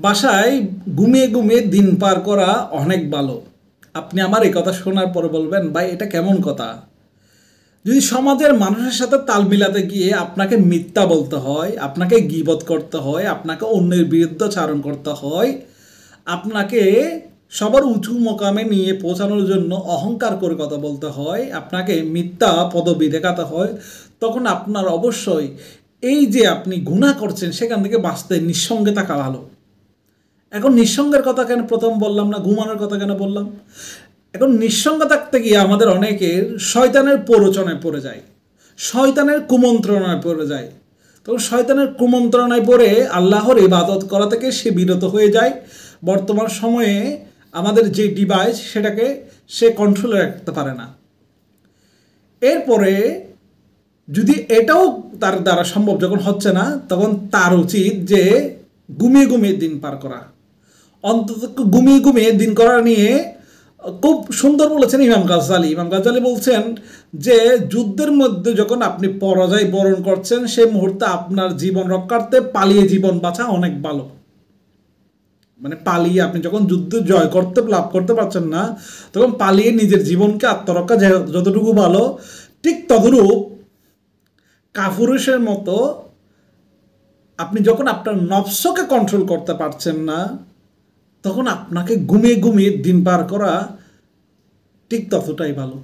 বাসায় ঘুমিয়ে ঘুমিয়ে দিন পার করা অনেক ভালো। আপনি আমার এই কথা শোনার পরে বলবেন, ভাই এটা কেমন কথা? যদি সমাজের মানুষের সাথে তাল মিলাতে গিয়ে আপনাকে মিথ্যা বলতে হয়, আপনাকে গীবত করতে হয়, আপনাকে অন্যের বিরুদ্ধাচারণ করতে হয়, আপনাকে সবার উঁচু মোকামে নিয়ে পৌঁছানোর জন্য অহংকার করে কথা বলতে হয়, আপনাকে মিথ্যা পদবি দেখাতে হয়, তখন আপনার অবশ্যই এই যে আপনি গুনাহ করছেন সেখান থেকে বাঁচতে নিঃসঙ্গে থাকা ভালো। এখন নিঃসঙ্গের কথা কেন প্রথম বললাম না, ঘুমানোর কথা কেন বললাম? এখন নিঃসঙ্গ থাকতে গিয়ে আমাদের অনেকের শয়তানের প্ররোচনায় পড়ে যায়, শয়তানের কুমন্ত্রণায় পড়ে যায়। তখন শয়তানের কুমন্ত্রণায় পড়ে আল্লাহর ইবাদত করা থেকে সে বিরত হয়ে যায়। বর্তমান সময়ে আমাদের যে ডিভাইস সেটাকে সে কন্ট্রোলে রাখতে পারে না। এরপরে যদি এটাও তার দ্বারা সম্ভব যখন হচ্ছে না, তখন তার উচিত যে ঘুমিয়ে ঘুমিয়ে দিন পার করা। অন্তত ঘুমিয়ে ঘুমিয়ে দিন করা নিয়ে খুব সুন্দর বলেছেন ইমাম গাজ্জালি। ইমাম গাজ্জালি বলছেন যে যুদ্ধের মধ্যে যখন আপনি পরাজয় বরণ করছেন, সেই মুহূর্তে আপনার জীবন রক্ষার্থে পালিয়ে জীবন বাঁচা অনেক ভালো। মানে পালিয়ে আপনি যখন যুদ্ধ জয় করতে লাভ করতে পারছেন না, তখন পালিয়ে নিজের জীবনকে আত্মরক্ষা যতটুকু ভালো, ঠিক তদরূপ কাপুরুষের মতো আপনি যখন আপনার নফসকে কন্ট্রোল করতে পারছেন না, তখন আপনাকে ঘুমিয়ে ঘুমিয়ে দিন পার করা ঠিক ততটাই ভালো।